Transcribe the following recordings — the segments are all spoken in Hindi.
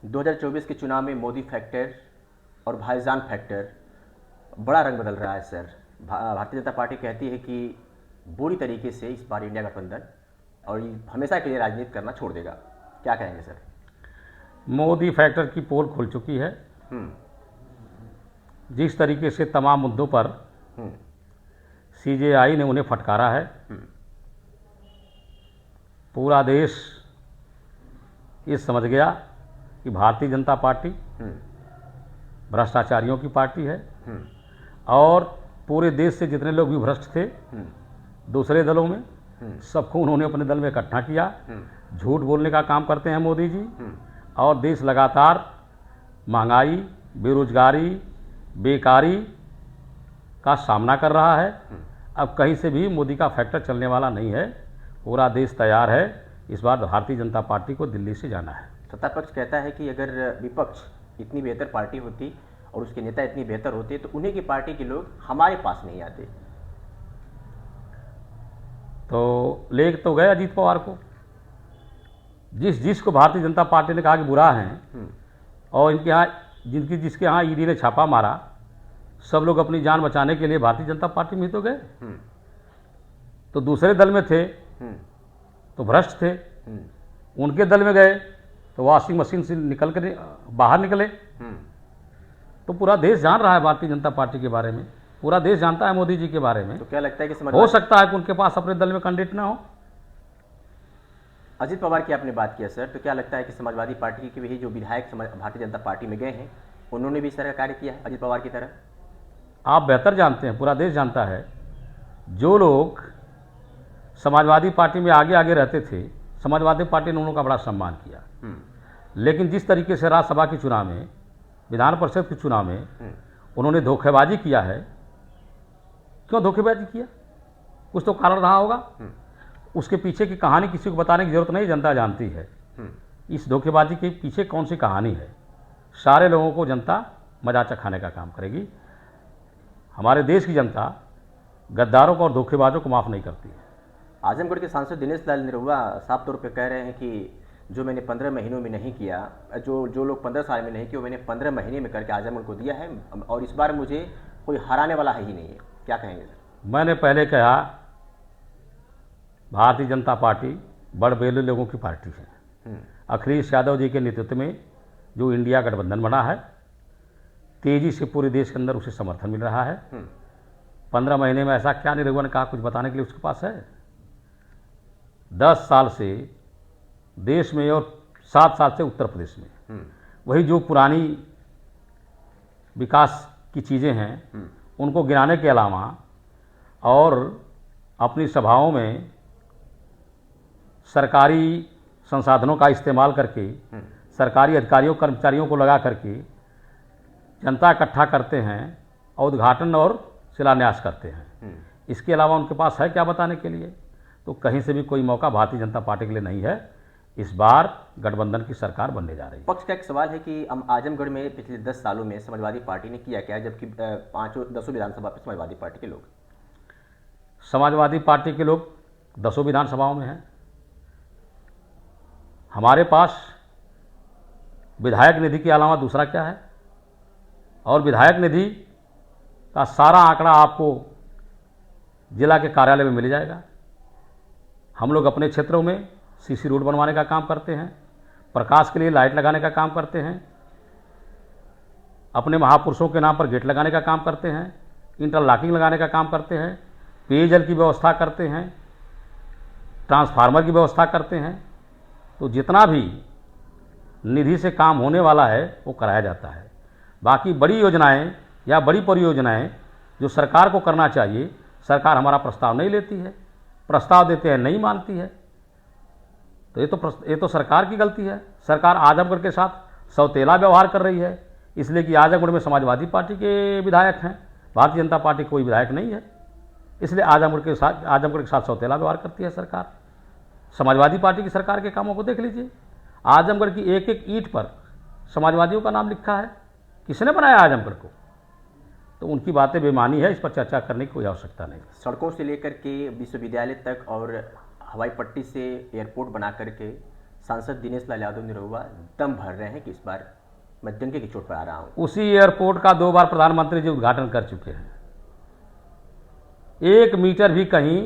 2024 के चुनाव में मोदी फैक्टर और भाईजान फैक्टर बड़ा रंग बदल रहा है सर। भारतीय जनता पार्टी कहती है कि बुरी तरीके से इस बार इंडिया गठबंधन और ये हमेशा के लिए राजनीति करना छोड़ देगा। क्या कहेंगे सर? मोदी फैक्टर की पोल खुल चुकी है। जिस तरीके से तमाम मुद्दों पर सीजेआई ने उन्हें फटकारा है, पूरा देश ये समझ गया कि भारतीय जनता पार्टी भ्रष्टाचारियों की पार्टी है और पूरे देश से जितने लोग भी भ्रष्ट थे दूसरे दलों में, सबको उन्होंने अपने दल में इकट्ठा किया। झूठ बोलने का काम करते हैं मोदी जी, और देश लगातार महंगाई, बेरोजगारी, बेकारी का सामना कर रहा है। अब कहीं से भी मोदी का फैक्टर चलने वाला नहीं है। पूरा देश तैयार है। इस बार भारतीय जनता पार्टी को दिल्ली से जाना है। सत्ता पक्ष कहता है कि अगर विपक्ष इतनी बेहतर पार्टी होती और उसके नेता इतनी बेहतर होते तो उन्हीं की पार्टी के लोग हमारे पास नहीं आते। तो ले तो गए अजीत पवार को, जिसको भारतीय जनता पार्टी ने कहा कि बुरा हैं, और इनके यहाँ जिसके यहाँ ईडी ने छापा मारा, सब लोग अपनी जान बचाने के लिए भारतीय जनता पार्टी में ही तो गए। तो दूसरे दल में थे तो भ्रष्ट थे, उनके दल में गए तो वॉशिंग मशीन से निकल कर बाहर निकले। तो पूरा देश जान रहा है भारतीय जनता पार्टी के बारे में, पूरा देश जानता है मोदी जी के बारे में। तो क्या लगता है कि हो सकता है कि उनके पास अपने दल में कैंडिडेट ना हो। अजीत पवार की आपने बात किया सर, तो क्या लगता है कि समाजवादी पार्टी के भी जो विधायक भारतीय जनता पार्टी में गए हैं उन्होंने भी इस तरह कार्य किया है अजीत पवार की तरह? आप बेहतर जानते हैं, पूरा देश जानता है। जो लोग समाजवादी पार्टी में आगे आगे रहते थे, समाजवादी पार्टी ने उनका बड़ा सम्मान किया। लेकिन जिस तरीके से राज्यसभा के चुनाव में, विधान परिषद के चुनाव में उन्होंने धोखेबाजी किया है, क्यों धोखेबाजी किया? कुछ तो कारण रहा होगा। उसके पीछे की कहानी किसी को बताने की जरूरत नहीं, जनता जानती है। इस धोखेबाजी के पीछे कौन सी कहानी है, सारे लोगों को जनता मजा चखाने का काम करेगी। हमारे देश की जनता गद्दारों को और धोखेबाजों को माफ़ नहीं करती है। आजमगढ़ के सांसद दिनेश लाल निरहुआ साफ तौर पर कह रहे हैं कि जो मैंने 15 महीनों में नहीं किया, जो लोग 15 साल में नहीं किया, वो मैंने 15 महीने में करके आजमगढ़ को दिया है, और इस बार मुझे कोई हराने वाला है ही नहीं है। क्या कहेंगे सर? मैंने पहले कहा, भारतीय जनता पार्टी बड़बेले लोगों की पार्टी है। अखिलेश यादव जी के नेतृत्व में जो इंडिया गठबंधन बना है, तेजी से पूरे देश के अंदर उसे समर्थन मिल रहा है। 15 महीने में ऐसा क्या निरहुआ ने कहा कुछ बताने के लिए उसके पास है? 10 साल से देश में और 7 साल से उत्तर प्रदेश में वही जो पुरानी विकास की चीज़ें हैं उनको गिराने के अलावा और अपनी सभाओं में सरकारी संसाधनों का इस्तेमाल करके सरकारी अधिकारियों कर्मचारियों को लगा करके जनता इकट्ठा करते हैं और उद्घाटन और शिलान्यास करते हैं। इसके अलावा उनके पास है क्या बताने के लिए? तो कहीं से भी कोई मौका भारतीय जनता पार्टी के लिए नहीं है। इस बार गठबंधन की सरकार बनने जा रही है। पक्ष का एक सवाल है कि आजमगढ़ में पिछले 10 सालों में समाजवादी पार्टी ने किया क्या, जबकि 10 विधानसभा पर समाजवादी पार्टी के लोग दसों विधानसभाओं में हैं। हमारे पास विधायक निधि के अलावा दूसरा क्या है? और विधायक निधि का सारा आंकड़ा आपको जिला के कार्यालय में मिल जाएगा। हम लोग अपने क्षेत्रों में सीसी रोड बनवाने का काम करते हैं, प्रकाश के लिए लाइट लगाने का काम करते हैं, अपने महापुरुषों के नाम पर गेट लगाने का काम करते हैं, इंटरलॉकिंग लगाने का काम करते हैं, पेयजल की व्यवस्था करते हैं, ट्रांसफार्मर की व्यवस्था करते हैं। तो जितना भी निधि से काम होने वाला है वो कराया जाता है। बाकी बड़ी योजनाएं या बड़ी परियोजनाएं जो सरकार को करना चाहिए, सरकार हमारा प्रस्ताव नहीं लेती है, प्रस्ताव देते हैं नहीं मानती है। तो ये तो सरकार की गलती है। सरकार आजमगढ़ के साथ सौतेला व्यवहार कर रही है, इसलिए कि आजमगढ़ में समाजवादी पार्टी के विधायक हैं, भारतीय जनता पार्टी कोई विधायक नहीं है, इसलिए आजमगढ़ के साथ सौतेला व्यवहार करती है सरकार। समाजवादी पार्टी की सरकार के कामों को देख लीजिए, आजमगढ़ की एक एक ईंट पर समाजवादियों का नाम लिखा है। किसने बनाया आजमगढ़ को? तो उनकी बातें बेमानी है, इस पर चर्चा करने की कोई आवश्यकता नहीं। सड़कों से लेकर के विश्वविद्यालय तक और हवाई पट्टी से एयरपोर्ट बना करके सांसद दिनेश लाल यादव निरहुआ दम भर रहे हैं कि इस बार मैं डंके की चोट पर आ रहा हूं। उसी एयरपोर्ट का 2 बार प्रधानमंत्री जी उद्घाटन कर चुके हैं। 1 मीटर भी कहीं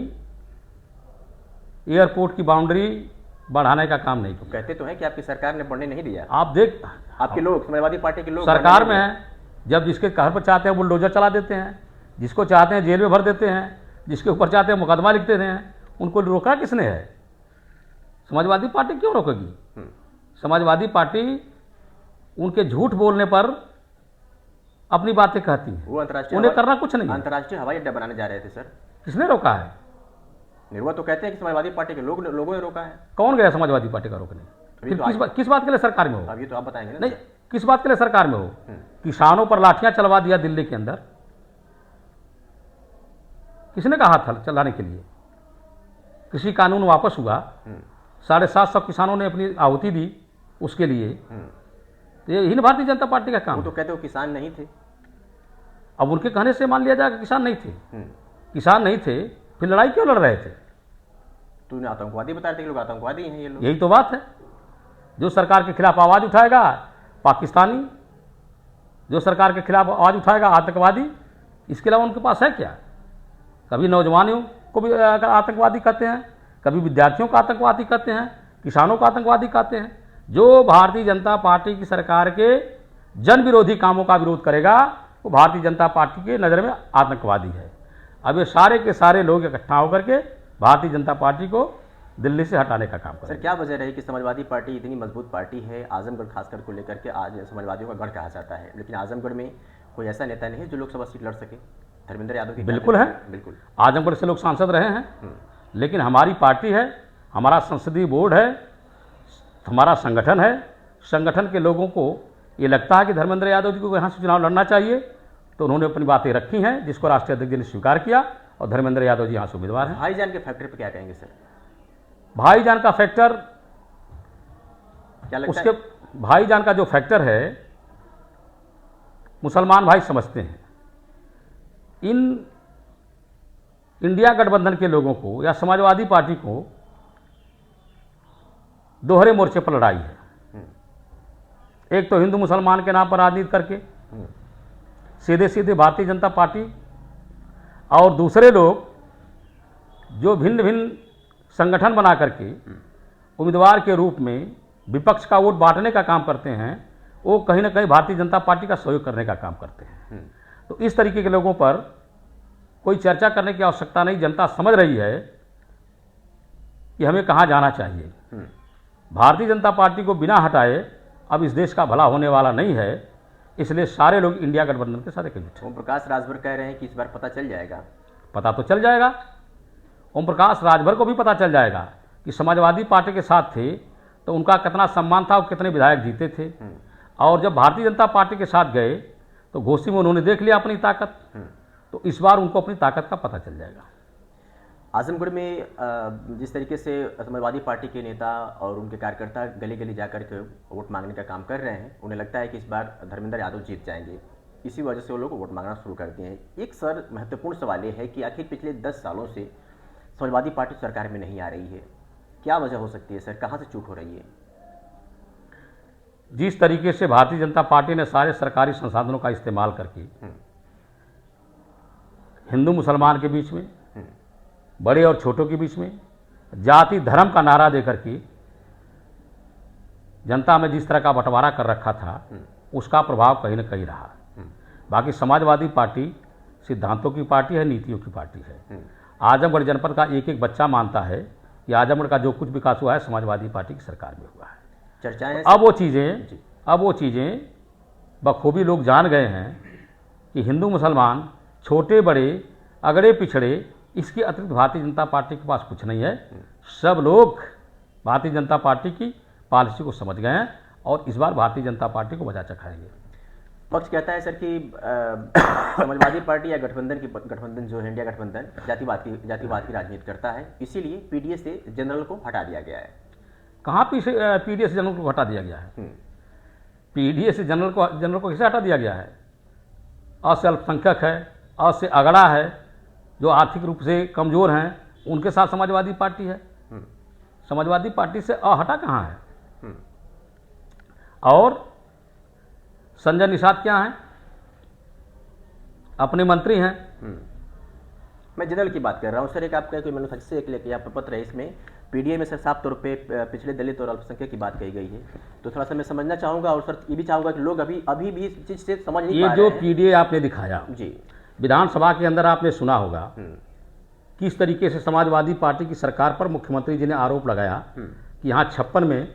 एयरपोर्ट की बाउंड्री बढ़ाने का काम नहीं किया। कहते तो हैं कि आपकी सरकार ने बढ़ने नहीं दिया। आप देख, आपके लोग, समाजवादी पार्टी के लोग सरकार बढ़ने में नहीं हैं, जब जिसके घर पर चाहते हैं बुलडोजर चला देते हैं, जिसको चाहते हैं जेल में भर देते हैं, जिसके ऊपर चाहते हैं मुकदमा लिख देते हैं। उनको रोका किसने है? समाजवादी पार्टी क्यों रोकेगी? समाजवादी पार्टी उनके झूठ बोलने पर अपनी बातें कहती है, वो अंतर्राष्ट्रीय उन्हें करना कुछ नहीं है। अंतर्राष्ट्रीय हवाई अड्डा बनाने जा रहे थे सर। किसने रोका है? निरहुआ तो कहते हैं कि समाजवादी पार्टी के लोगों ने रोका है। कौन गया समाजवादी पार्टी का रोकने? फिर किस बात के लिए सरकार में हो? अब ये तो आप बताएंगे ना। नहीं, किस बात के लिए सरकार में हो? किसानों पर लाठियां चलवा दिया दिल्ली के अंदर, किसने कहा था चलाने के लिए? कृषि कानून वापस हुआ, 750 किसानों ने अपनी आहुति दी उसके लिए। तो ये ही भारतीय जनता पार्टी का काम। वो तो कहते हो किसान नहीं थे। अब उनके कहने से मान लिया जाएगा किसान नहीं थे। किसान नहीं थे, फिर लड़ाई क्यों लड़ रहे थे? तो उन्हें आतंकवादी बता रहे थे कि लोग आतंकवादी हैं ये लोग। यही तो बात है। जो सरकार के खिलाफ आवाज उठाएगा पाकिस्तानी, जो सरकार के खिलाफ आवाज उठाएगा आतंकवादी। इसके अलावा उनके पास है क्या? कभी नौजवानों को भी आतंकवादी कहते हैं, कभी विद्यार्थियों को आतंकवादी कहते हैं, किसानों को आतंकवादी कहते हैं। जो भारतीय जनता पार्टी की सरकार के जन विरोधी कामों का विरोध करेगा वो भारतीय जनता पार्टी के नज़र में आतंकवादी है। अब ये सारे के सारे लोग इकट्ठा होकर के भारतीय जनता पार्टी को दिल्ली से हटाने का काम करें। सर, क्या वजह रही कि समाजवादी पार्टी इतनी मजबूत पार्टी है, आजमगढ़ खासकर को लेकर के आज समाजवादियों का गढ़ कहा जाता है, लेकिन आजमगढ़ में कोई ऐसा नेता नहीं है जो लोकसभा सीट लड़ सके? धर्मेंद्र यादव की बिल्कुल है, बिल्कुल। आजमगढ़ से लोग सांसद रहे हैं, लेकिन हमारी पार्टी है, हमारा संसदीय बोर्ड है, हमारा संगठन है। संगठन के लोगों को ये लगता है कि धर्मेंद्र यादव जी को यहाँ से चुनाव लड़ना चाहिए, तो उन्होंने अपनी बातें रखी हैं, जिसको राष्ट्रीय अध्यक्ष जी ने स्वीकार किया और धर्मेंद्र यादव जी यहाँ से उम्मीदवार हैं। भाईजान के फैक्टर पर क्या कहेंगे सर? भाईजान का फैक्टर क्या लगता उसके है? भाईजान का जो फैक्टर है, मुसलमान भाई समझते हैं इन इंडिया गठबंधन के लोगों को या समाजवादी पार्टी को दोहरे मोर्चे पर लड़ाई है। एक तो हिंदू मुसलमान के नाम पर राजनीति करके सीधे सीधे भारतीय जनता पार्टी, और दूसरे लोग जो भिन्न भिन्न संगठन बना करके उम्मीदवार के रूप में विपक्ष का वोट बांटने का काम करते हैं, वो कहीं ना कहीं भारतीय जनता पार्टी का सहयोग करने का काम करते हैं। तो इस तरीके के लोगों पर कोई चर्चा करने की आवश्यकता नहीं। जनता समझ रही है कि हमें कहाँ जाना चाहिए। भारतीय जनता पार्टी को बिना हटाए अब इस देश का भला होने वाला नहीं है, इसलिए सारे लोग इंडिया गठबंधन के साथ एकजुट हैं। ओम प्रकाश राजभर कह रहे हैं कि इस बार पता चल जाएगा। पता तो चल जाएगा, ओम प्रकाश राजभर को भी पता चल जाएगा कि समाजवादी पार्टी के साथ थे तो उनका कितना सम्मान था और कितने विधायक जीते थे, और जब भारतीय जनता पार्टी के साथ गए तो घोसी में उन्होंने देख लिया अपनी ताकत। तो इस बार उनको अपनी ताकत का पता चल जाएगा। आजमगढ़ में जिस तरीके से समाजवादी पार्टी के नेता और उनके कार्यकर्ता गली गली जाकर के वोट मांगने का काम कर रहे हैं, उन्हें लगता है कि इस बार धर्मेंद्र यादव जीत जाएंगे। इसी वजह से वो लोग वोट मांगना शुरू कर दिए हैं। एक सर महत्वपूर्ण सवाल ये है कि आखिर पिछले 10 सालों से समाजवादी पार्टी सरकार में नहीं आ रही है, क्या वजह हो सकती है सर? कहाँ से चूक हो रही है? जिस तरीके से भारतीय जनता पार्टी ने सारे सरकारी संसाधनों का इस्तेमाल करके हिंदू मुसलमान के बीच में, बड़े और छोटों के बीच में, जाति धर्म का नारा देकर के जनता में जिस तरह का बंटवारा कर रखा था, उसका प्रभाव कहीं न कहीं रहा। बाकी समाजवादी पार्टी सिद्धांतों की पार्टी है, नीतियों की पार्टी है। आजमगढ़ जनपद का एक एक बच्चा मानता है कि आजमगढ़ का जो कुछ विकास हुआ है समाजवादी पार्टी की सरकार में हुआ है। चर्चाएं हैं अब वो चीज़ें बखूबी लोग जान गए हैं कि हिंदू मुसलमान, छोटे बड़े, अगड़े पिछड़े, इसके अतिरिक्त भारतीय जनता पार्टी के पास कुछ नहीं है। सब लोग भारतीय जनता पार्टी की पॉलिसी को समझ गए हैं और इस बार भारतीय जनता पार्टी को बजा चखाएंगे। पक्ष कहता है सर कि समाजवादी पार्टी या गठबंधन जो है इंडिया गठबंधन जातिवाद की राजनीति करता है, इसीलिए पीडीएस से जनरल को हटा दिया गया है। कहाँ पीडीएस जनरल को हटा दिया गया है? पीडीएस से जनरल को किसे हटा दिया गया है? अ से अल्पसंख्यक है, अ से अगड़ा है, जो आर्थिक रूप से कमज़ोर हैं, उनके साथ समाजवादी पार्टी है। समाजवादी पार्टी से अ हटा कहाँ है? और संजय निषाद क्या हैं? अपने मंत्री हैं। मैं जनरल की बात कर रहा हूँ सर। एक आपका कोई मैन्युफैक्चर एक लेके आप पत्र है, इसमें पीडीए में सर साफ तौर पे पिछड़े दलित और अल्पसंख्यक की बात कही गई है। तो थोड़ा सा मैं समझना चाहूँगा, और सर ये भी चाहूँगा कि लोग अभी भी इस चीज़ से समझ नहीं ये पा जो रहे हैं। पीडीए आपने दिखाया जी विधानसभा के अंदर, आपने सुना होगा किस तरीके से समाजवादी पार्टी की सरकार पर मुख्यमंत्री जी ने आरोप लगाया कि यहाँ 56 में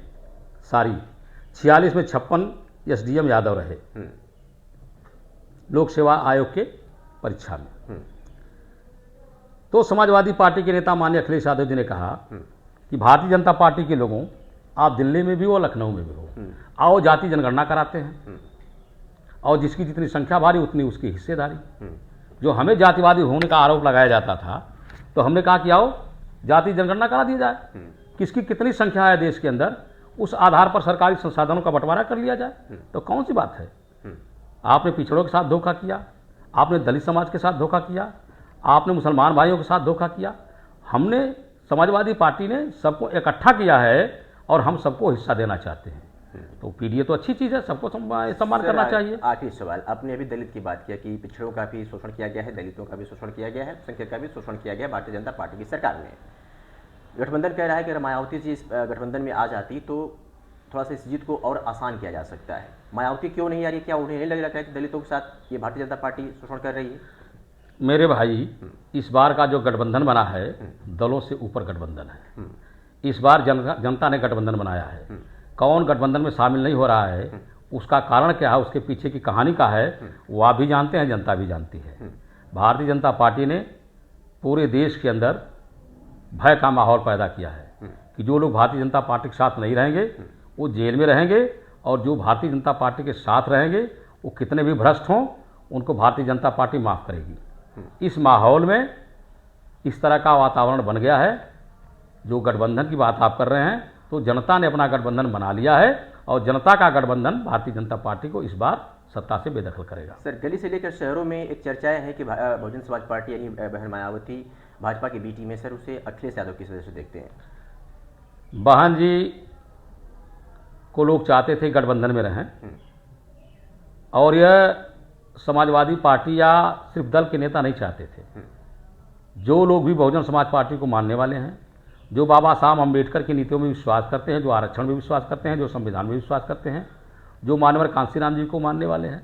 46 में 56 एसडीएम यादव रहे लोक सेवा आयोग के परीक्षा में। तो समाजवादी पार्टी के नेता माननीय अखिलेश यादव जी ने कहा कि भारतीय जनता पार्टी के लोगों, आप दिल्ली में भी हो, लखनऊ में भी हो, आओ जाति जनगणना कराते हैं, और जिसकी जितनी संख्या भारी उतनी उसकी हिस्सेदारी। जो हमें जातिवादी होने का आरोप लगाया जाता था, तो हमने कहा कि आओ जाति जनगणना करा दी जाए, किसकी कितनी संख्या है देश के अंदर, उस आधार पर सरकारी संसाधनों का बंटवारा कर लिया जाए। तो कौन सी बात है? आपने पिछड़ों के साथ धोखा किया, आपने दलित समाज के साथ धोखा किया, आपने मुसलमान भाइयों के साथ धोखा किया। हमने समाजवादी पार्टी ने सबको इकट्ठा किया है और हम सबको हिस्सा देना चाहते हैं। तो पीडीए तो अच्छी चीज़ है, सबको सम्मान करना चाहिए। आखिरी सवाल, आपने अभी दलित की बात किया कि पिछड़ों का भी शोषण किया गया है, दलितों का भी शोषण किया गया है, संख्या का भी शोषण किया गया है भारतीय जनता पार्टी की सरकार में। गठबंधन कह रहा है कि अगर मायावती जी इस गठबंधन में आ जाती तो थोड़ा सा इस जीत को और आसान किया जा सकता है। मायावती क्यों नहीं आ रही? क्या उन्हें नहीं लग रहा है कि दलितों के साथ ये भारतीय जनता पार्टी शोषण कर रही है? मेरे भाई, इस बार का जो गठबंधन बना है, दलों से ऊपर गठबंधन है। इस बार जनता ने गठबंधन बनाया है। कौन गठबंधन में शामिल नहीं हो रहा है, उसका कारण क्या है, उसके पीछे की कहानी का है, वो आप भी जानते हैं, जनता भी जानती है। भारतीय जनता पार्टी ने पूरे देश के अंदर भय का माहौल पैदा किया है कि जो लोग भारतीय जनता पार्टी के साथ नहीं रहेंगे वो जेल में रहेंगे, और जो भारतीय जनता पार्टी के साथ रहेंगे वो कितने भी भ्रष्ट हों, उनको भारतीय जनता पार्टी माफ़ करेगी। इस माहौल में इस तरह का वातावरण बन गया है। जो गठबंधन की बात आप कर रहे हैं, तो जनता ने अपना गठबंधन बना लिया है, और जनता का गठबंधन भारतीय जनता पार्टी को इस बार सत्ता से बेदखल करेगा। सर, गली से लेकर शहरों में एक चर्चाएं हैं कि बहुजन समाज पार्टी यानी बहन मायावती भाजपा की बी टीम में, सर उसे अखिलेश यादव की सदस्य देखते हैं। बहन जी को लोग चाहते थे गठबंधन में रहें, और यह समाजवादी पार्टी या सिर्फ दल के नेता नहीं चाहते थे। जो लोग भी बहुजन समाज पार्टी को मानने वाले हैं, जो बाबा साहब अम्बेडकर की नीतियों में विश्वास करते हैं, जो आरक्षण में विश्वास करते हैं, जो संविधान में विश्वास करते हैं, जो मानवर कांशीराम जी को मानने वाले हैं,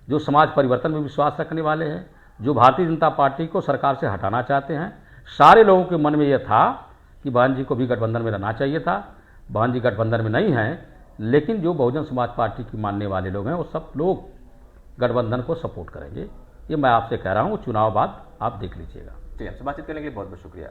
जो समाज परिवर्तन में विश्वास रखने वाले हैं, जो भारतीय जनता पार्टी को सरकार से हटाना चाहते हैं, सारे लोगों के मन में यह था कि बहन जी को भी गठबंधन में रहना चाहिए था। बहन जी गठबंधन में नहीं हैं, लेकिन जो बहुजन समाज पार्टी की मानने वाले लोग हैं वो सब लोग गठबंधन को सपोर्ट करेंगे। ये मैं आपसे कह रहा हूँ, चुनाव बाद आप देख लीजिएगा। चलिए, आपसे बातचीत करने के लिए बहुत बहुत शुक्रिया।